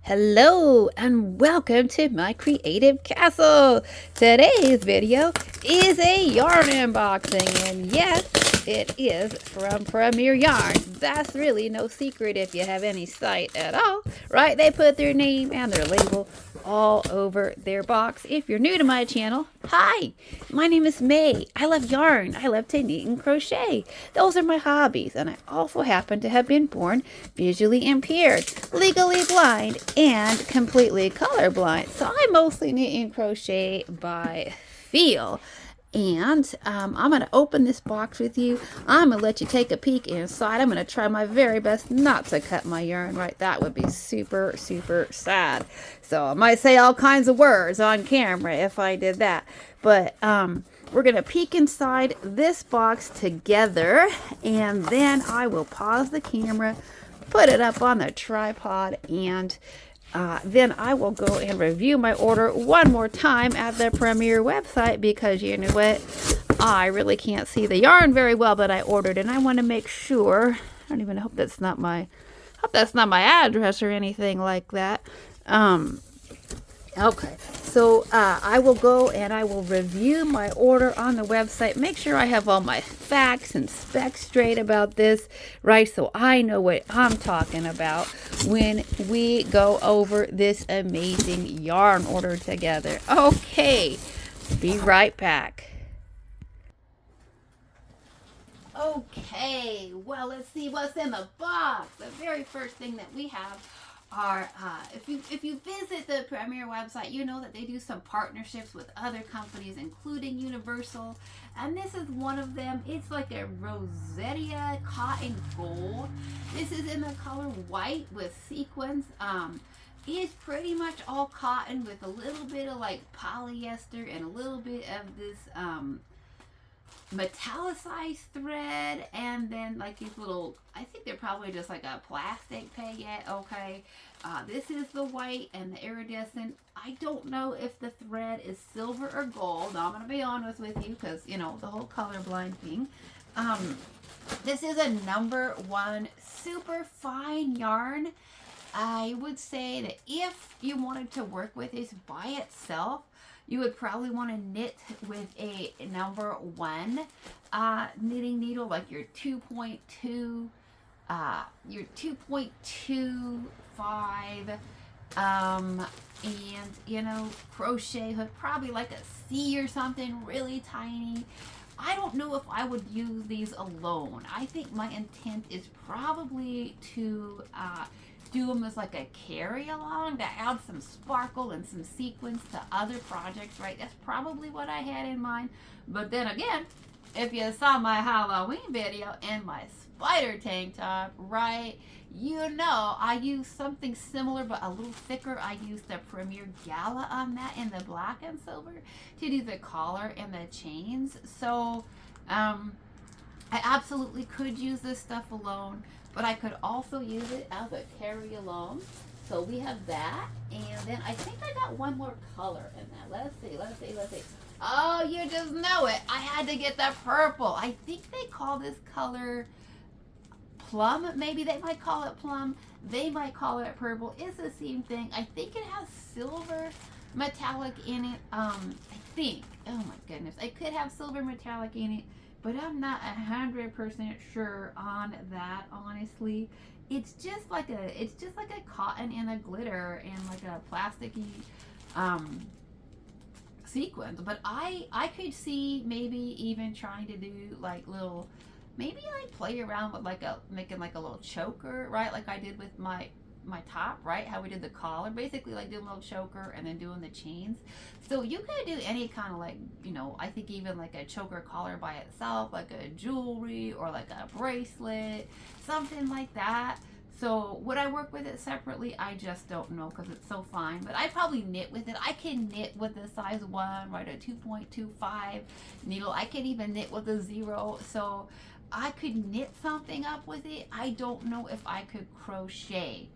Hello and welcome to my creative castle. Today's video is a yarn unboxing, and yes, it is from Premier Yarn. That's really no secret if you have any sight at all, right? They put their name and their label all over their box. If you're new to my channel, hi, my name is May. I love yarn. I love to knit and crochet. Those are my hobbies, and I also happen to have been born visually impaired, legally blind, and completely colorblind. So I mostly knit and crochet by feel. And I'm going to open this box with you. I'm going to let you take a peek inside. I'm going to try my very best not to cut my yarn, right? That would be super, super sad. So I might say all kinds of words on camera if I did that. But we're going to peek inside this box together. And then I will pause the camera, put it up on the tripod, and then I will go and review my order one more time at the Premier website, because you know what, I really can't see the yarn very well that I ordered, and I want to make sure. I don't even hope that's not my address or anything like that. Okay, so I will go and I will review my order on the website, make sure I have all my facts and specs straight about this, right? So I know what I'm talking about when we go over this amazing yarn order together. Okay, be right back. Okay, well, let's see what's in the box. The very first thing that we have are, if you visit the Premier website, you know that they do some partnerships with other companies, including Universal, and this is one of them. It's like a Rosetta cotton gold. This is in the color white with sequins. It's pretty much all cotton with a little bit of like polyester and a little bit of this metallicized thread, and then like these little, I think they're probably just like a plastic paillette. Okay, this is the white and the iridescent. I don't know if the thread is silver or gold. Now, I'm gonna be honest with you, because you know the whole colorblind thing. This is a #1 super fine yarn. I would say that if you wanted to work with this by itself, you would probably want to knit with a #1 knitting needle, like your 2.2, your 2.25, and you know, crochet hook, probably like a C or something really tiny. I don't know if I would use these alone. I think my intent is probably to do them as like a carry along to add some sparkle and some sequins to other projects, right? That's probably what I had in mind. But then again, if you saw my Halloween video and my spider tank top, right, you know I used something similar but a little thicker. I used the Premier Gala on that in the black and silver to do the collar and the chains. So I absolutely could use this stuff alone, but I could also use it as a carry along. So we have that, and then I think I got one more color in that. Let's see. Oh, you just know it. I had to get the purple. I think they call this color plum. Maybe they might call it plum. They might call it purple. It's the same thing. I think it has silver metallic in it. I think. Oh my goodness. I could have silver metallic in it, but I'm not 100% sure on that, honestly. It's just like a cotton and a glitter and like a plasticky sequence. But I could see maybe even trying to do like little, maybe like play around with like making like a little choker, right? Like I did with my top, right? How we did the collar, basically like doing a little choker and then doing the chains. So you could do any kind of like, you know, I think even like a choker collar by itself, like a jewelry or like a bracelet, something like that. So would I work with it separately? I just don't know, because it's so fine. But I probably knit with it. I can knit with the size 1, right? A 2.25 needle. I can even knit with a 0. So I could knit something up with it. I don't know if I could crochet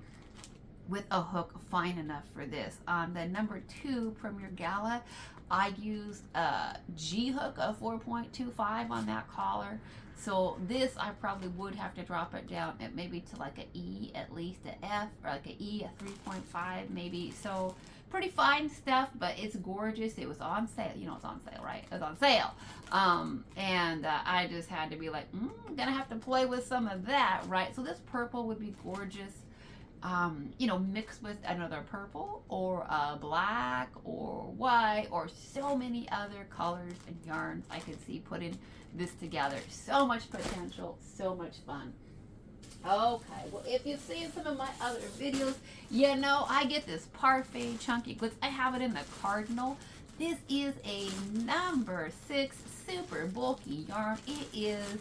with a hook fine enough for this. The #2 Premier Gala, I used a G hook of 4.25 on that collar. So this, I probably would have to drop it down at maybe to like a E, at least a F, or like a E, a 3.5 maybe. So pretty fine stuff, but it's gorgeous. It was on sale. You know it's on sale, right? It was on sale. And I just had to be like, I'm gonna have to play with some of that, right? So this purple would be gorgeous. You know, mixed with another purple or a black or white or so many other colors and yarns I could see putting this together. So much potential, so much fun. Okay, well, if you've seen some of my other videos, you know I get this parfait chunky glitz. I have it in the cardinal. This is a number 6 super bulky yarn. It is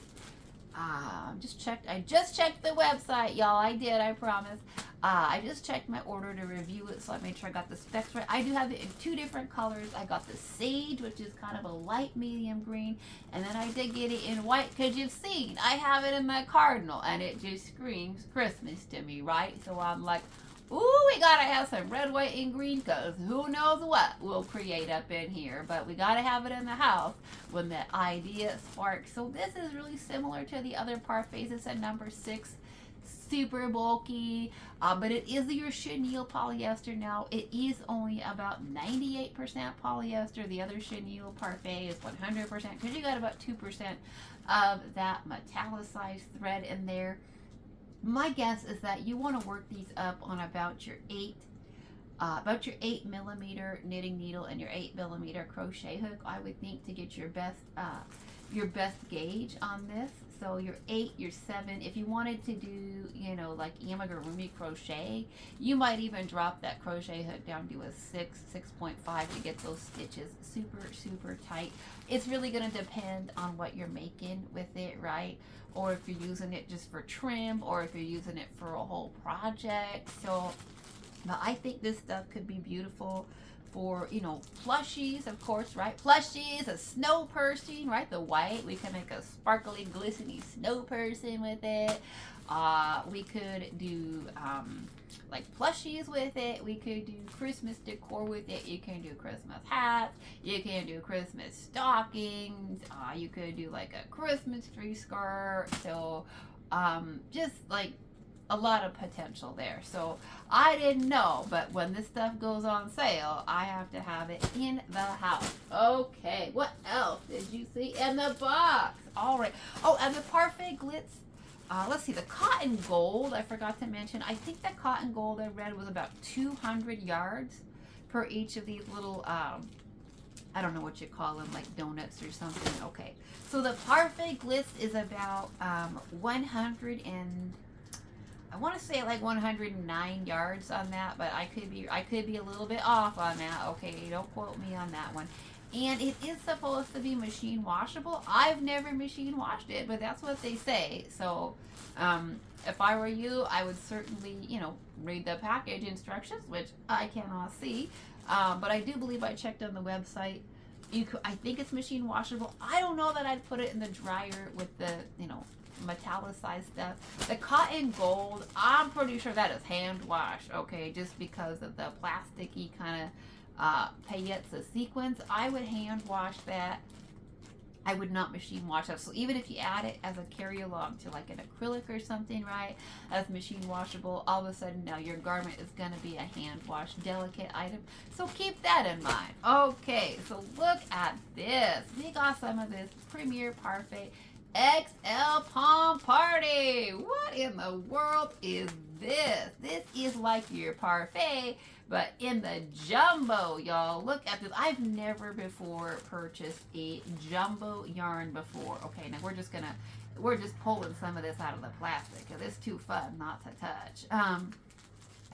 I just checked the website, y'all. I did, I promise. I just checked my order to review it, so I made sure I got the specs right. I do have it in 2 different colors. I got the sage, which is kind of a light medium green, and then I did get it in white, because you've seen I have it in my cardinal, and it just screams Christmas to me, right? So I'm like, ooh, we gotta have some red, white, and green, because who knows what we'll create up in here. But we gotta have it in the house when that idea sparks. So this is really similar to the other parfaits. It's a number 6, super bulky, but it is your chenille polyester now. It is only about 98% polyester. The other chenille parfait is 100%, because you got about 2% of that metallicized thread in there. My guess is that you want to work these up on about your 8 millimeter knitting needle and your 8 millimeter crochet hook, I would think, to get your best gauge on this. So your 8, your 7, if you wanted to do, you know, like amigurumi crochet, you might even drop that crochet hook down to a 6, 6.5 to get those stitches super tight. It's really going to depend on what you're making with it, right? Or if you're using it just for trim, or if you're using it for a whole project. So, but I think this stuff could be beautiful for, you know, plushies, of course, right? Plushies, a snow person, right? The white, we can make a sparkly, glistening snow person with it. We could do like plushies with it. We could do Christmas decor with it. You can do Christmas hats. You can do Christmas stockings. You could do like a Christmas tree skirt. So just like a lot of potential there. So I didn't know, but when this stuff goes on sale, I have to have it in the house. Okay, what else did you see in the box? All right. Oh, and the parfait glitz. Let's see, the cotton gold, I forgot to mention. I think the cotton gold I read was about 200 yards per each of these little, I don't know what you call them, like donuts or something. Okay, so the parfait glitz is about 100 and I want to say like 109 yards on that, but I could be a little bit off on that. Okay, don't quote me on that one. And it is supposed to be machine washable. I've never machine washed it, but that's what they say. So if I were you, I would certainly, you know, read the package instructions, which I cannot see. But I do believe I checked on the website. I think it's machine washable. I don't know that I'd put it in the dryer with the, you know, metallicized stuff. The cotton gold, I'm pretty sure that is hand washed, okay, just because of the plasticky kind of paillettes sequence. I would hand wash that. I would not machine wash that. So even if you add it as a carry along to like an acrylic or something, right, as machine washable, all of a sudden now your garment is going to be a hand wash delicate item. So keep that in mind. Okay, so look at this. We got some of this Premier Parfait XL Palm Party. What in the world is this? This is like your parfait, but in the jumbo, y'all. Look at this. I've never before purchased a jumbo yarn before. Okay, now we're just pulling some of this out of the plastic because it's too fun not to touch.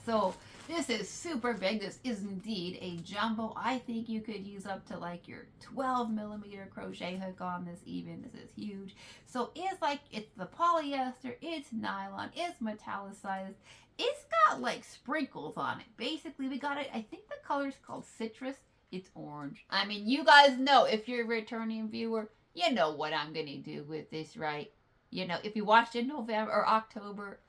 So this is super big. This is indeed a jumbo. I think you could use up to like your 12 millimeter crochet hook on this even. This is huge. So it's the polyester, it's nylon, it's metallicized. It's got like sprinkles on it. Basically, we got it. I think the color is called citrus. It's orange. I mean, you guys know, if you're a returning viewer, you know what I'm going to do with this, right? You know, if you watched in November or October,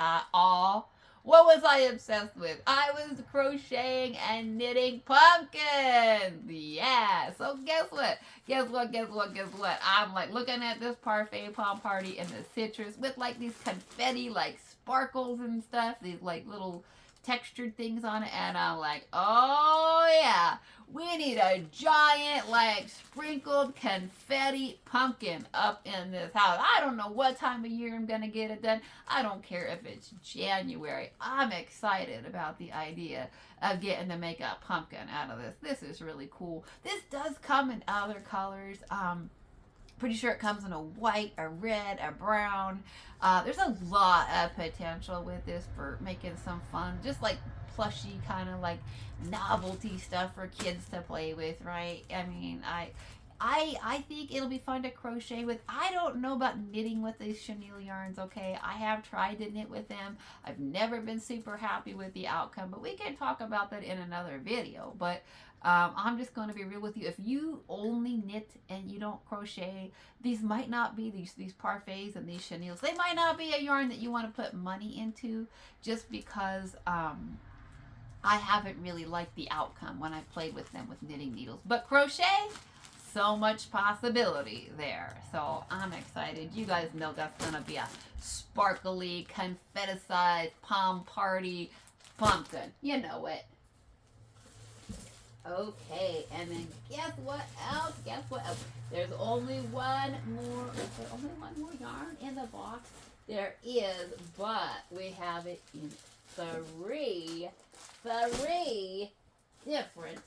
What was I obsessed with? I was crocheting and knitting pumpkins. Yeah. So guess what? Guess what? Guess what? Guess what? I'm like looking at this parfait palm party and the citrus with like these confetti like sparkles and stuff. These like little textured things on it, and I'm like, oh yeah, we need a giant like sprinkled confetti pumpkin up in this house. I don't know what time of year I'm gonna get it done. I don't care if it's January. I'm excited about the idea of getting to make a pumpkin out of this. This is really cool. This does come in other colors. Pretty sure it comes in a white, a red, a brown. There's a lot of potential with this for making some fun, just like plushy kind of like novelty stuff for kids to play with, right? I mean, I think it'll be fun to crochet with. I don't know about knitting with these chenille yarns, okay? I have tried to knit with them. I've never been super happy with the outcome, but we can talk about that in another video. But I'm just going to be real with you. If you only knit and you don't crochet, these might not be these parfaits and these chenilles. They might not be a yarn that you want to put money into, just because I haven't really liked the outcome when I played with them with knitting needles. But crochet, so much possibility there. So I'm excited. You guys know that's going to be a sparkly, confeticized palm party pumpkin. You know it. Okay, and then guess what else? Guess what else? There's only one more. Is there only one more yarn in the box? There is, but we have it in three different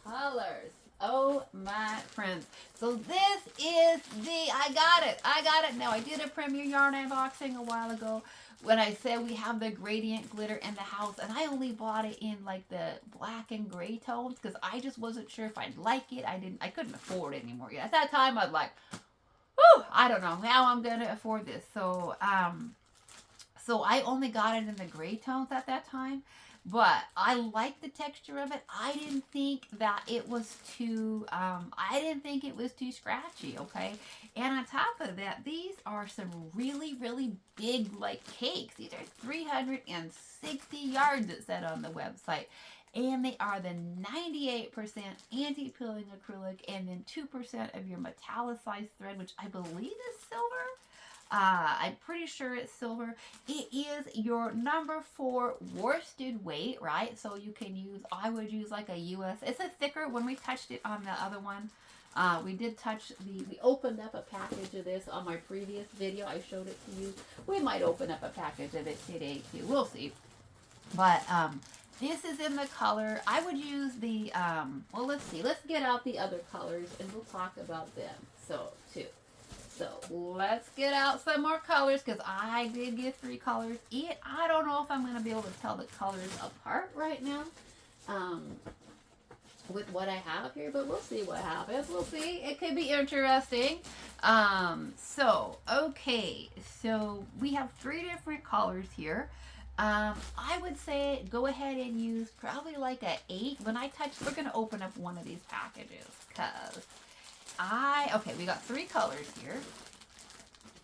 colors. Oh my friends. So this is I got it. Now I did a premiere yarn unboxing a while ago when I said we have the gradient glitter in the house, and I only bought it in like the black and gray tones because I just wasn't sure if I'd like it. I couldn't afford it anymore yet. At that time I was like, whew, I don't know how I'm gonna afford this. So I only got it in the gray tones at that time. But I like the texture of it. I didn't think that it was too, scratchy, okay? And on top of that, these are some really, really big, like, cakes. These are 360 yards, it said on the website. And they are the 98% anti-peeling acrylic and then 2% of your metallicized thread, which I believe is silver. I'm pretty sure it's silver. It is your number 4 worsted weight, right? So you can use, I would use like a US. It's a thicker. When we touched it on the other one, we did touch we opened up a package of this on my previous video. I showed it to you. We might open up a package of it today too. We'll see. But this is in the color. I would use the, well, let's see. Let's get out the other colors and we'll talk about them. So let's get out some more colors because I did get 3 colors. I don't know if I'm going to be able to tell the colors apart right now with what I have here, but we'll see what happens. We'll see. It could be interesting. Okay. So we have 3 different colors here. I would say go ahead and use probably like a 8. When I touch, we're going to open up one of these packages because okay, we got 3 colors here.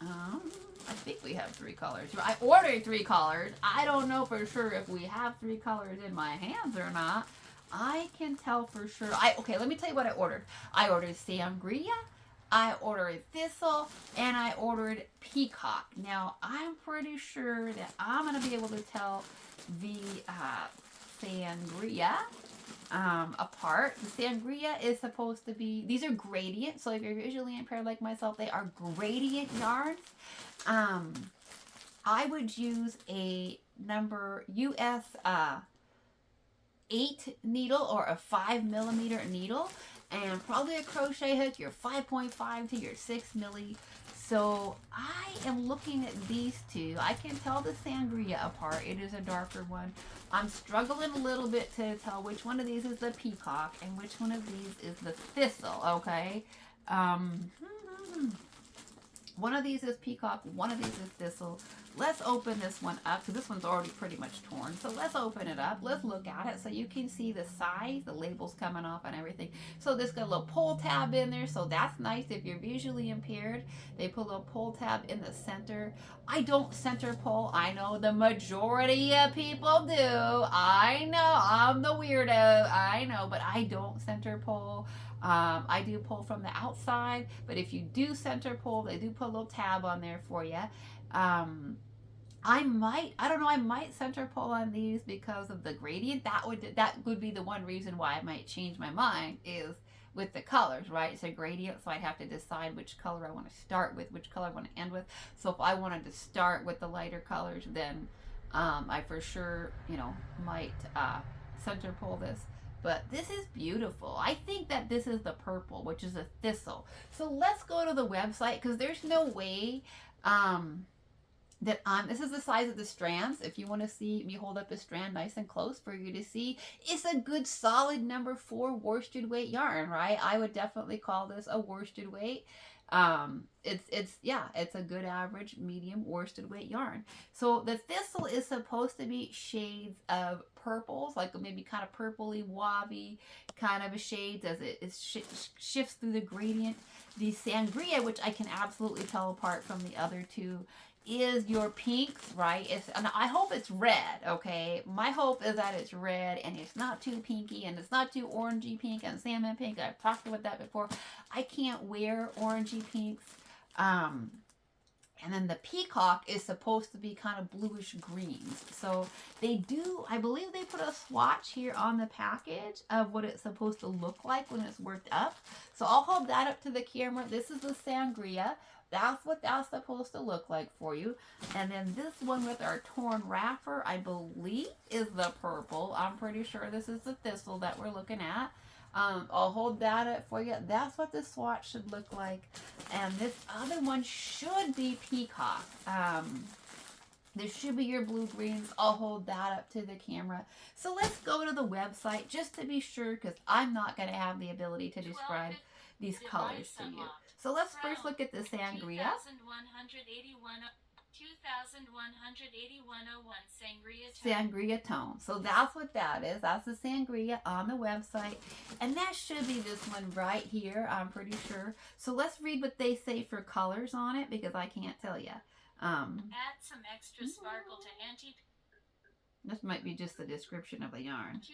I think we have 3 colors. I ordered 3 colors. I don't know for sure if we have 3 colors in my hands or not. I can tell for sure. Okay, let me tell you what I ordered. I ordered sangria, I ordered thistle, and I ordered peacock. Now, I'm pretty sure that I'm going to be able to tell the sangria apart. The sangria is supposed to be, these are gradient, so if you're visually impaired like myself, they are gradient yarns. I would use a number US 8 needle or a 5mm needle, and probably a crochet hook, your 5.5 to your 6 milli. So I am looking at these 2. I can tell the sangria apart. It is a darker one. I'm struggling a little bit to tell which one of these is the peacock and which one of these is the thistle, okay? One of these is peacock, one of these is thistle. let's open this one up because this one's already pretty much torn. So let's open it up. Let's look at it so you can see the size, the labels coming off and everything. So this got a little pull tab in there, so that's nice if you're visually impaired. They put a little pull tab in the center. I don't center pull. I know the majority of people do. I know I'm the weirdo. I know, but I don't center pull. I do pull from the outside, but if you do center pull, they do put a little tab on there for you. I might center pull on these because of the gradient. That would be the one reason why I might change my mind is with the colors, right? It's a gradient, so I'd have to decide which color I want to start with, which color I want to end with. So if I wanted to start with the lighter colors, then I for sure, might center pull this. But this is beautiful. I think that this is the purple, which is a thistle. So let's go to the website because there's no way this is the size of the strands. If you want to see me hold up a strand nice and close for you to see, it's a good solid number 4 worsted weight yarn, right? I would definitely call this a worsted weight. It's a good average medium worsted weight yarn. So the thistle is supposed to be shades of purples, like maybe kind of purpley, wavy kind of a shades as it shifts through the gradient. The sangria, which I can absolutely tell apart from the other two, is your pinks, right? And I hope it's red, okay? My hope is that it's red and it's not too pinky and it's not too orangey pink and salmon pink. I've talked about that before. I can't wear orangey pinks. And then the peacock is supposed to be kind of bluish greens. So I believe they put a swatch here on the package of what it's supposed to look like when it's worked up. So I'll hold that up to the camera. This is the sangria. That's what that's supposed to look like for you. And then this one with our torn wrapper, I believe, is the purple. I'm pretty sure this is the thistle that we're looking at. I'll hold that up for you. That's what the swatch should look like. And this other one should be peacock. This should be your blue greens. I'll hold that up to the camera. So let's go to the website just to be sure because I'm not going to have the ability to describe these colors to you. So let's first look at the sangria. 2,181.01 sangria tone. So that's what that is. That's the sangria on the website. And that should be this one right here, I'm pretty sure. So let's read what they say for colors on it because I can't tell you. Add some extra sparkle to This might be just the description of the yarn. 2,181.01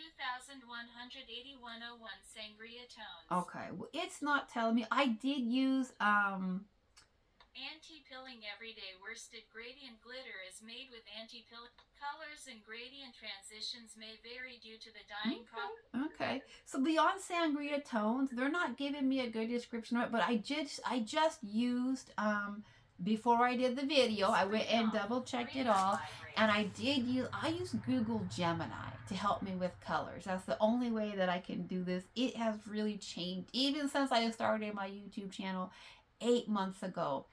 sangria tones. Okay, well, it's not telling me. I did use Anti-pilling everyday worsted gradient glitter is made with anti-pilling. Colors and gradient transitions may vary due to the dyeing process. Okay, so beyond sangria tones, they're not giving me a good description of it, but I just used before I did the video, I went and double checked it all, and I used Google Gemini to help me with colors. That's the only way that I can do this. It has really changed even since I started my YouTube channel 8 months ago.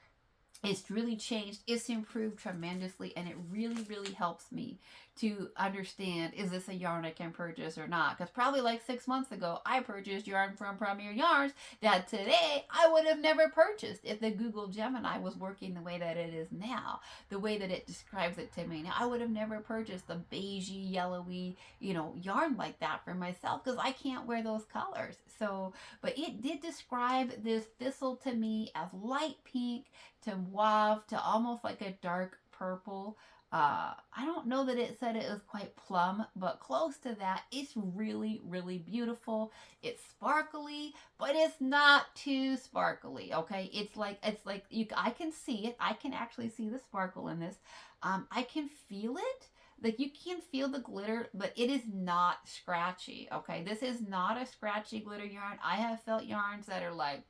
It's really changed. It's improved tremendously, and it really, really helps me to understand, is this a yarn I can purchase or not? Because probably like 6 months ago, I purchased yarn from Premier Yarns that today I would have never purchased if the Google Gemini was working the way that it is now, the way that it describes it to me. Now, I would have never purchased the beigey, yellowy, yarn like that for myself because I can't wear those colors. So, but it did describe this thistle to me as light pink to mauve to almost like a dark purple. I don't know that it said it was quite plum, but close to that. It's really, really beautiful. It's sparkly, but it's not too sparkly. Okay, it's like I can see it. I can actually see the sparkle in this. I can feel it. Like you can feel the glitter, but it is not scratchy. Okay, this is not a scratchy glitter yarn. I have felt yarns that are like,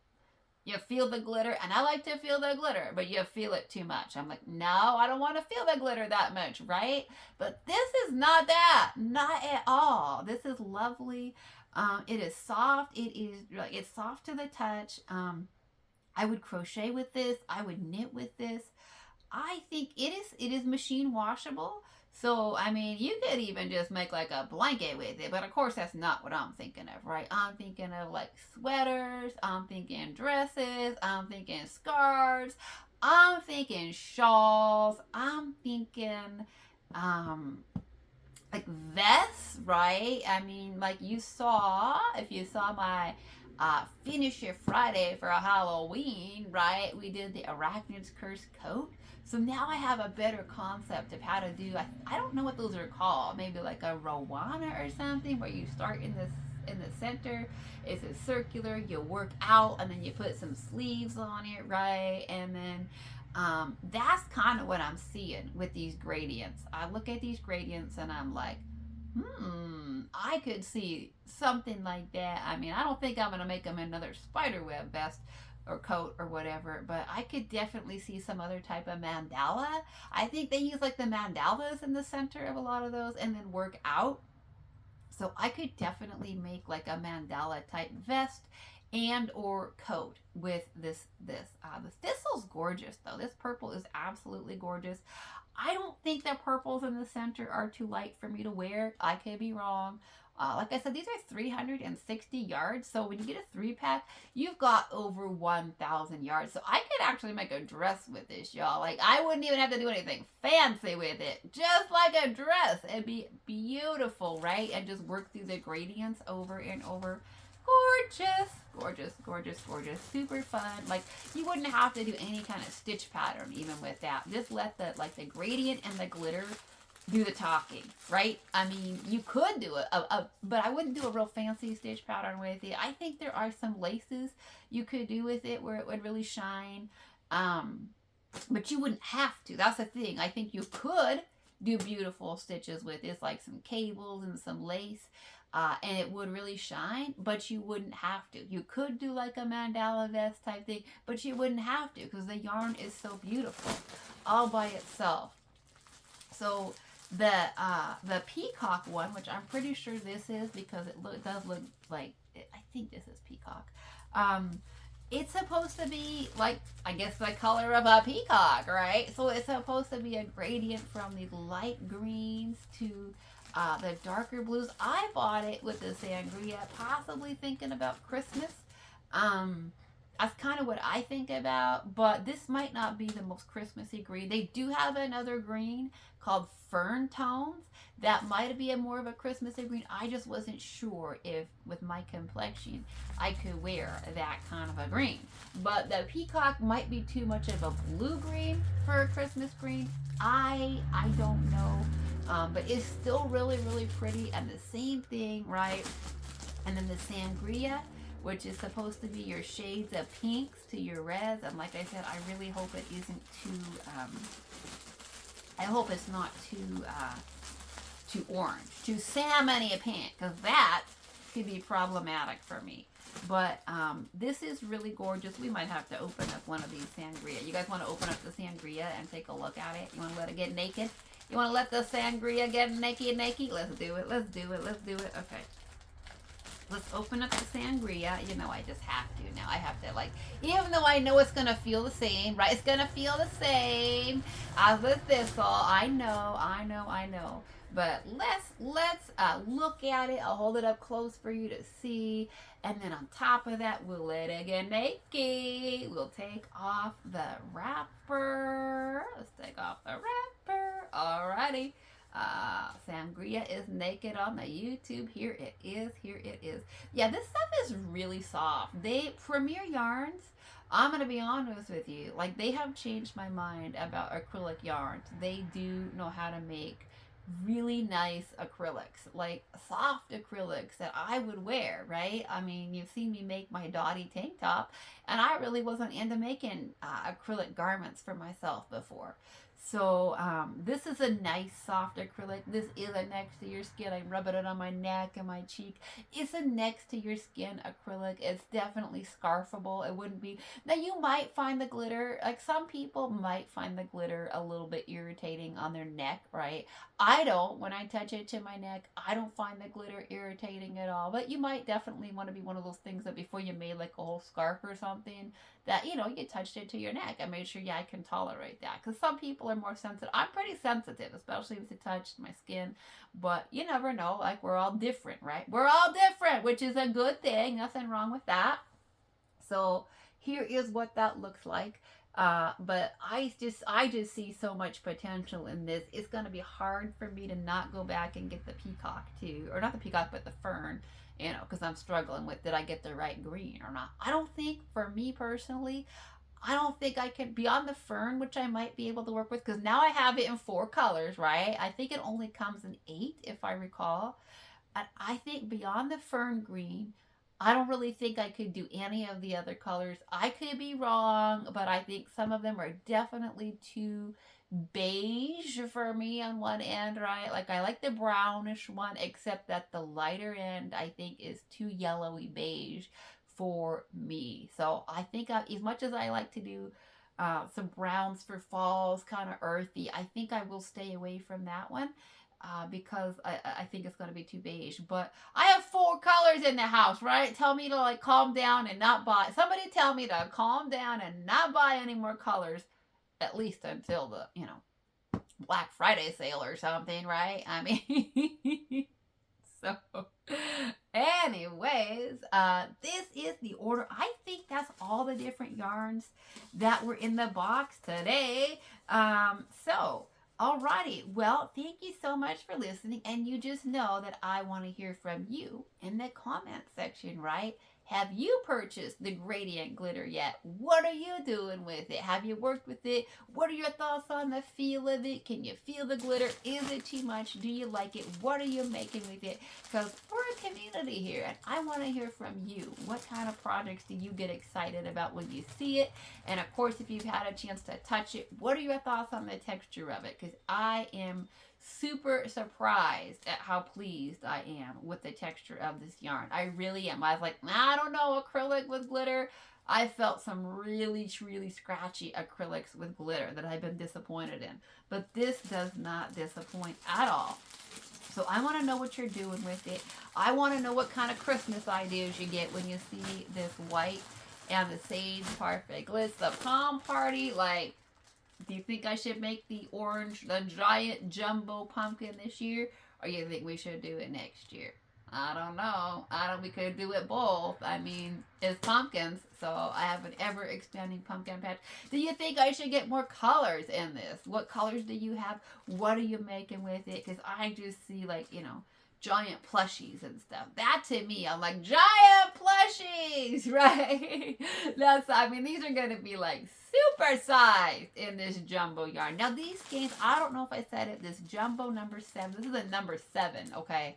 you feel the glitter, and I like to feel the glitter, but you feel it too much. I'm like, no, I don't want to feel the glitter that much, right? But this is not that, not at all. This is lovely. It is soft. It's soft to the touch. I would crochet with this. I would knit with this. I think it is machine washable. So, I mean, you could even just make like a blanket with it. But of course, that's not what I'm thinking of, right? I'm thinking of like sweaters. I'm thinking dresses. I'm thinking scarves. I'm thinking shawls. I'm thinking, um, like vests, right? I mean, like you saw, if you saw my finish it Friday for a Halloween, right? We did the Arachnid's Curse coat. So now I have a better concept of how to do. I don't know what those are called. Maybe like a Rowana or something, where you start in the center. It's a circular. You work out, and then you put some sleeves on it, right? And then that's kind of what I'm seeing with these gradients. I look at these gradients and I'm like, I could see something like that. I mean, I don't think I'm going to make them another spiderweb vest or coat or whatever, but I could definitely see some other type of mandala. I think they use like the mandalas in the center of a lot of those and then work out. So I could definitely make like a mandala type vest and or coat with this. The thistle's gorgeous though. This purple is absolutely gorgeous. I don't think the purples in the center are too light for me to wear. I could be wrong. Like I said, these are 360 yards. So when you get a 3-pack, you've got over 1,000 yards. So I could actually make a dress with this, y'all. Like I wouldn't even have to do anything fancy with it. Just like a dress. It'd be beautiful, right? And just work through the gradients over and over. Gorgeous, gorgeous, gorgeous, gorgeous. Super fun. Like you wouldn't have to do any kind of stitch pattern even with that. Just let the gradient and the glitter do the talking, right? I mean, you could do it, but I wouldn't do a real fancy stitch pattern with it. I think there are some laces you could do with it where it would really shine, but you wouldn't have to. That's the thing. I think you could do beautiful stitches with it, like some cables and some lace. And it would really shine, but you wouldn't have to. You could do like a mandala vest type thing, but you wouldn't have to because the yarn is so beautiful all by itself. So the peacock one, which I'm pretty sure this is because it does look like I think this is peacock. It's supposed to be like, I guess, the color of a peacock, right? So it's supposed to be a gradient from the light greens to the darker blues. I bought it with the sangria, possibly thinking about Christmas. That's kind of what I think about, but this might not be the most Christmassy green. They do have another green called Fern Tones that might be a more of a Christmassy green. I just wasn't sure if with my complexion I could wear that kind of a green. But the peacock might be too much of a blue green for a Christmas green. I don't know. But it's still really, really pretty. And the same thing, right? And then the sangria, which is supposed to be your shades of pinks to your reds. And like I said, I really hope it isn't too, I hope it's not too orange, too salmon-y pink, because that could be problematic for me. But this is really gorgeous. We might have to open up one of these sangria. You guys want to open up the sangria and take a look at it? You want to let it get naked? You want to let the sangria get naked? Let's do it. Let's do it. Let's do it. Okay. Let's open up the sangria. You know, I just have to now. I have to, like, even though I know it's going to feel the same, right? It's going to feel the same as the thistle. I know. But let's look at it. I'll hold it up close for you to see. And then on top of that, we'll let it get naked. We'll take off the wrapper. Let's take off the wrapper. Alrighty. Sangria is naked on the YouTube. Here it is. Here it is. Yeah, this stuff is really soft. Premier Yarns, I'm going to be honest with you. Like, they have changed my mind about acrylic yarns. They do know how to make really nice acrylics, like soft acrylics that I would wear, right? I mean, you've seen me make my Dottie tank top, and I really wasn't into making acrylic garments for myself before. So this is a nice soft acrylic. This is a next to your skin. I'm rubbing it on my neck and my cheek. It's a next to your skin acrylic. It's definitely scarfable. It wouldn't be. Now you might find the glitter, like some people might find the glitter a little bit irritating on their neck, right? I don't. When I touch it to my neck, I don't find the glitter irritating at all. But you might definitely want to be one of those things that before you made like a whole scarf or something, that, you know, you touched it to your neck and made sure, yeah, I can tolerate that. Because some people are more sensitive. I'm pretty sensitive, especially if it touched my skin. But you never know. Like, we're all different, right? We're all different, which is a good thing. Nothing wrong with that. So here is what that looks like. But I just see so much potential in this. It's gonna be hard for me to not go back and get the peacock too, or not the peacock, but the fern. Because I'm struggling with, did I get the right green or not? I don't think, for me personally, I don't think I can, beyond the fern, which I might be able to work with, because now I have it in 4 colors, right? I think it only comes in 8, if I recall. And I think beyond the fern green, I don't really think I could do any of the other colors. I could be wrong, but I think some of them are definitely too beige for me on one end, right? Like I like the brownish one, except that the lighter end I think is too yellowy beige for me. So I think as much as I like to do some browns for falls, kind of earthy, I think I will stay away from that one. Because I think it's going to be too beige. But I have 4 colors in the house, right? Tell me to like calm down and not buy. Somebody tell me to calm down and not buy any more colors, at least until the, Black Friday sale or something, right? I mean, so, anyways, this is the order. I think that's all the different yarns that were in the box today. So, alrighty. Well, thank you so much for listening. And you just know that I want to hear from you in the comment section, right? Have you purchased the gradient glitter yet? What are you doing with it? Have you worked with it? What are your thoughts on the feel of it? Can you feel the glitter? Is it too much? Do you like it? What are you making with it? Because we're a community here and I want to hear from you. What kind of projects do you get excited about when you see it? And of course, if you've had a chance to touch it, what are your thoughts on the texture of it? Because I am super surprised at how pleased I am with the texture of this yarn. I really am. I was like, I don't know, acrylic with glitter. I felt some really, really scratchy acrylics with glitter that I've been disappointed in. But this does not disappoint at all. So I want to know what you're doing with it. I want to know what kind of Christmas ideas you get when you see this white and the sage parfait glitz, the palm party. Like, do you think I should make the giant jumbo pumpkin this year, or you think we should do it next year? I don't know. We could do it both. I mean, it's pumpkins, so I have an ever expanding pumpkin patch. Do you think I should get more colors in this? What colors do you have? What are you making with it? Because I just see, like, giant plushies and stuff. That to me, I'm like, giant plushies, right? These are going to be like super sized in this jumbo yarn. Now, these skeins, I don't know if I said it, this jumbo number 7, this is a number 7, okay?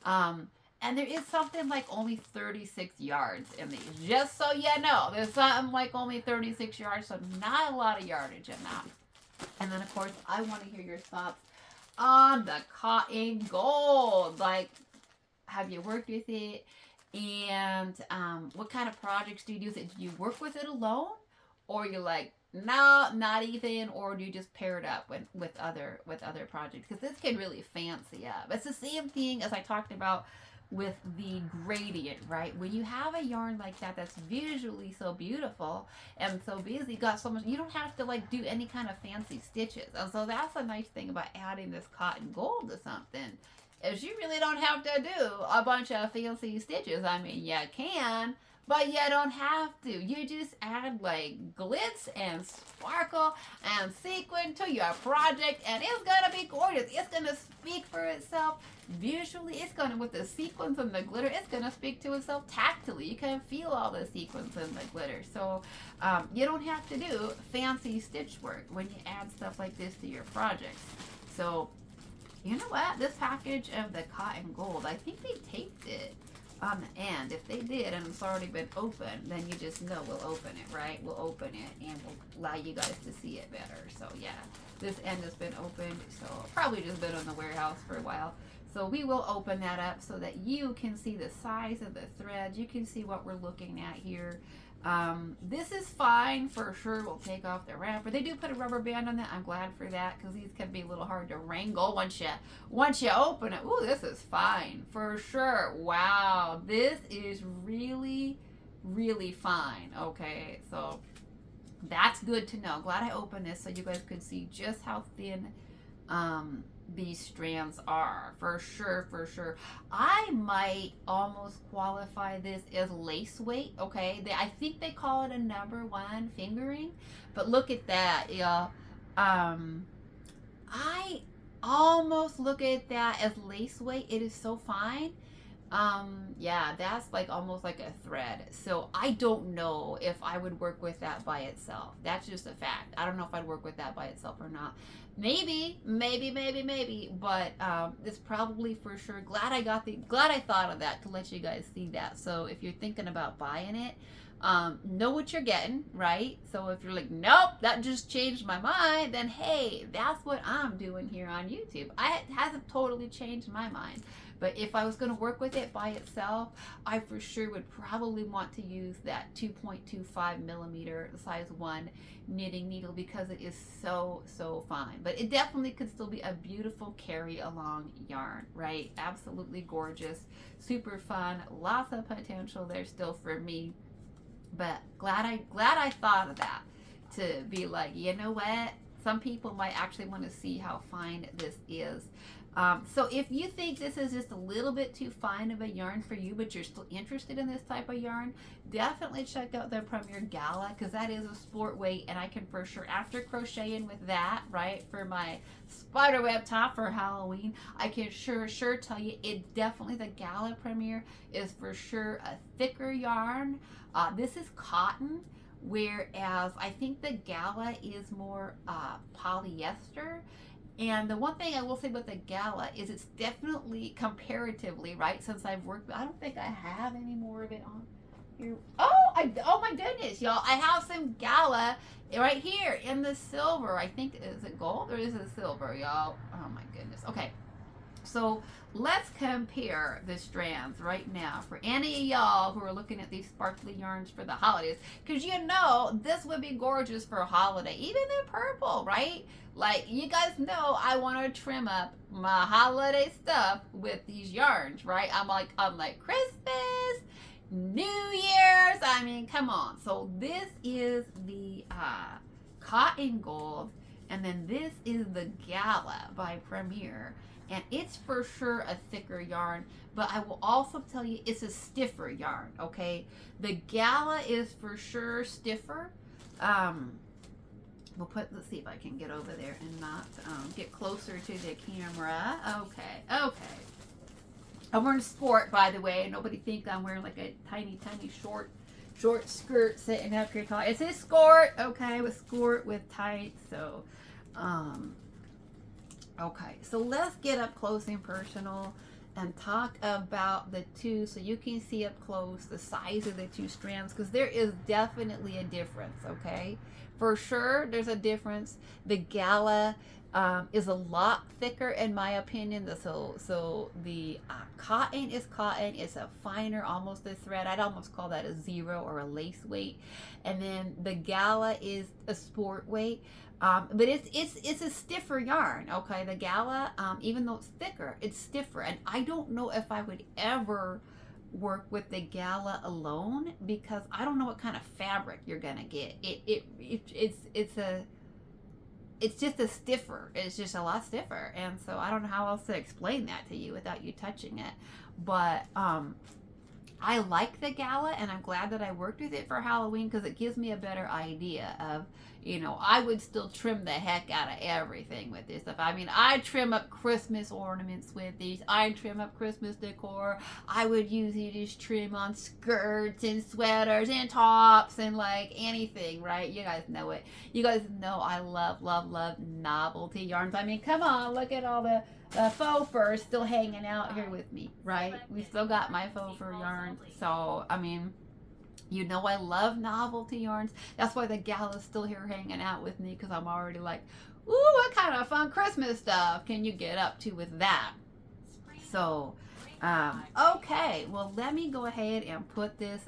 And there is something like only 36 yards in these. Just so you know, there's something like only 36 yards, so not a lot of yardage in that. And then, of course, I want to hear your thoughts on the cotton gold. Like, have you worked with it? And what kind of projects do you do with it? Do you work with it alone? Or you're like, no, not even, or do you just pair it up with other projects? Because this can really fancy up. It's the same thing as I talked about with the gradient, right? When you have a yarn like that that's visually so beautiful and so busy, got so much, you don't have to like do any kind of fancy stitches. And so that's a nice thing about adding this cotton gold to something, is you really don't have to do a bunch of fancy stitches. I mean, you can, but you don't have to. You just add like glitz and sparkle and sequin to your project, and it's gonna be gorgeous. It's gonna speak for itself visually. It's gonna, with the sequins and the glitter, it's gonna speak to itself tactily. You can feel all the sequins and the glitter. So you don't have to do fancy stitch work when you add stuff like this to your projects. So you know what? This package of the cotton gold, I think they taped it on the end. If they did and it's already been opened, then you just know we'll open it, right? We'll open it and we'll allow you guys to see it better. So yeah, this end has been opened, so probably just been in the warehouse for a while. So we will open that up so that you can see the size of the threads. You can see what we're looking at here. This is fine for sure. We'll take off the wrapper. They do put a rubber band on that. I'm glad for that, because these can be a little hard to wrangle once you open it. Ooh, this is fine for sure. Wow, this is really, really fine. Okay, so that's good to know. Glad I opened this so you guys could see just how thin these strands are, for sure, for sure. I might almost qualify this as lace weight, okay? I think they call it a number one fingering, but look at that, y'all. I almost look at that as lace weight. It is so fine. Yeah, that's like almost like a thread. So I don't know if I would work with that by itself. That's just a fact. I don't know if I'd work with that by itself or not. Maybe, maybe, but it's probably for sure. Glad I thought of that to let you guys see that. So if you're thinking about buying it, know what you're getting, right? So if you're like, nope, that just changed my mind, then hey, that's what I'm doing here on YouTube. It hasn't totally changed my mind. But if I was going to work with it by itself, I for sure would probably want to use that 2.25 millimeter size 1 knitting needle because it is so fine. But it definitely could still be a beautiful carry along yarn, right? Absolutely gorgeous, super fun, lots of potential there still for me. But glad I thought of that, to be like, you know what? Some people might actually want to see how fine this is. So if you think this is just a little bit too fine of a yarn for you, but you're still interested in this type of yarn, definitely check out the Premier Gala, because that is a sport weight, and I can for sure, after crocheting with that, right, for my spiderweb top for Halloween, I can sure tell you it definitely, the Gala Premier is for sure a thicker yarn. This is cotton, whereas I think the Gala is more polyester. And the one thing I will say about the Gala is it's definitely, comparatively, right, since I've worked, I don't think I have any more of it on here. Oh my goodness, y'all, I have some Gala right here in the silver. I think, is it gold or is it silver, y'all? Oh my goodness. Okay, so let's compare the strands right now for any of y'all who are looking at these sparkly yarns for the holidays, because you know this would be gorgeous for a holiday. Even the purple, right? Like, you guys know I want to trim up my holiday stuff with these yarns, right? I'm like Christmas, New Year's. I mean, come on. So this is the cotton gold, and then this is the Gala by Premier. And it's for sure a thicker yarn, but I will also tell you it's a stiffer yarn, okay? The Gala is for sure stiffer. Let's see if I can get over there and not get closer to the camera. Okay. I'm wearing a sport, by the way. Nobody think I'm wearing like a tiny short skirt sitting up here. It's a skirt, okay, with tights. So, okay, so let's get up close and personal and talk about the two, so you can see up close the size of the two strands, because there is definitely a difference, okay? For sure, there's a difference. The Gala is a lot thicker, in my opinion. So the cotton is cotton. It's a finer, almost a thread. I'd almost call that a zero or a lace weight. And then the Gala is a sport weight. But it's a stiffer yarn, okay? The Gala, even though it's thicker, it's stiffer. And I don't know if I would ever work with the Gala alone, because I don't know what kind of fabric you're gonna get. It's just a stiffer. It's just a lot stiffer, and so I don't know how else to explain that to you without you touching it. But I like the Gala, and I'm glad that I worked with it for Halloween, because it gives me a better idea of, you know, I would still trim the heck out of everything with this stuff. I mean, I trim up Christmas ornaments with these. I trim up Christmas decor. I would use it as trim on skirts and sweaters and tops and like anything, right? You guys know it. You guys know I love novelty yarns. I mean, come on, look at all the faux fur still hanging out here with me, right? We still got my faux fur yarns. So, I mean, you know I love novelty yarns. That's why the Gala's still here hanging out with me, because I'm already like, ooh, what kind of fun Christmas stuff can you get up to with that? So, okay, well, let me go ahead and put this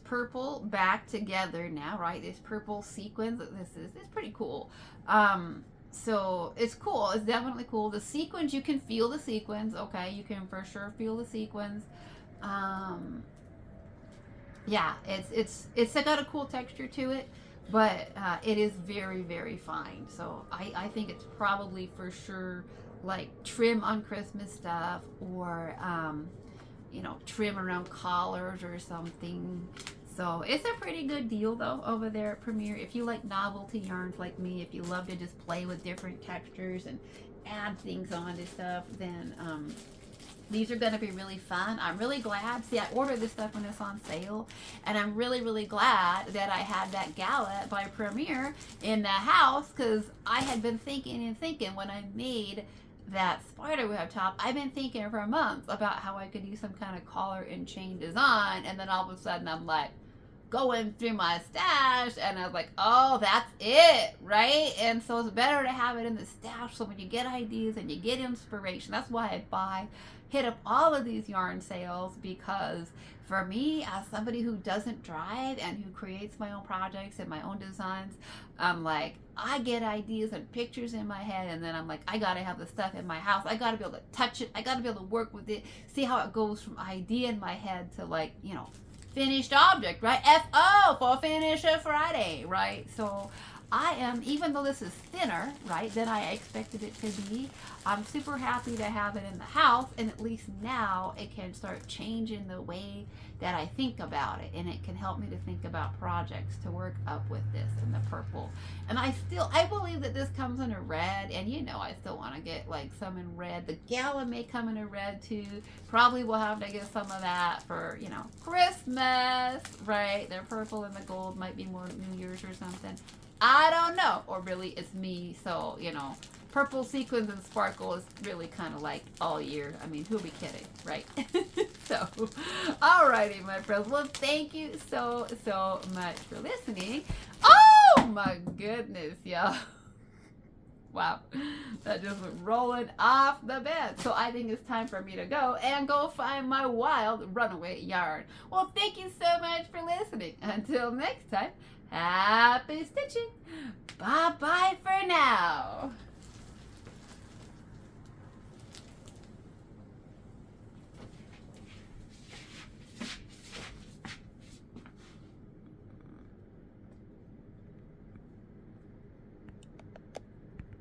purple back together now, right? This purple sequins, it's pretty cool. So it's cool. It's definitely cool. The sequins, you can feel the sequins. Okay, you can for sure feel the sequins. Yeah, it's got a cool texture to it. but it is very, very fine. So I think it's probably for sure like trim on Christmas stuff, or trim around collars or something. So it's a pretty good deal though over there at Premier. If you like novelty yarns like me, if you love to just play with different textures and add things onto stuff, then these are going to be really fun. I'm really glad. See, I ordered this stuff when it's on sale, and I'm really, really glad that I had that Gala by Premier in the house, because I had been thinking and thinking when I made that spider web top. I've been thinking for months about how I could use some kind of collar and chain design, and then all of a sudden I'm like going through my stash, and I was like, oh, that's it, right? And so it's better to have it in the stash, so when you get ideas and you get inspiration. That's why I hit up all of these yarn sales, because for me, as somebody who doesn't drive and who creates my own projects and my own designs, I'm like, I get ideas and pictures in my head, and then I'm like, I gotta have the stuff in my house. I gotta be able to touch it. I gotta be able to work with it, see how it goes from idea in my head to, like, finished object, right? FO for Finish a Friday, right? So I am, even though this is thinner, right, than I expected it to be, I'm super happy to have it in the house, and at least now it can start changing the way that I think about it, and it can help me to think about projects to work up with this in the purple. And I believe that this comes in a red, and I still want to get like some in red. The Gala may come in a red too. Probably will have to get some of that for, Christmas, right? Their purple and the gold might be more New Year's or something. I don't know. Or really, it's me. So, purple sequins and sparkle is really kind of like all year. I mean, who be kidding, right? So, alrighty, my friends. Well, thank you so, so much for listening. Oh, my goodness, y'all. Wow, that just went rolling off the bed. So I think it's time for me to go and go find my wild runaway yarn. Well, thank you so much for listening. Until next time, happy stitching. Bye-bye for now.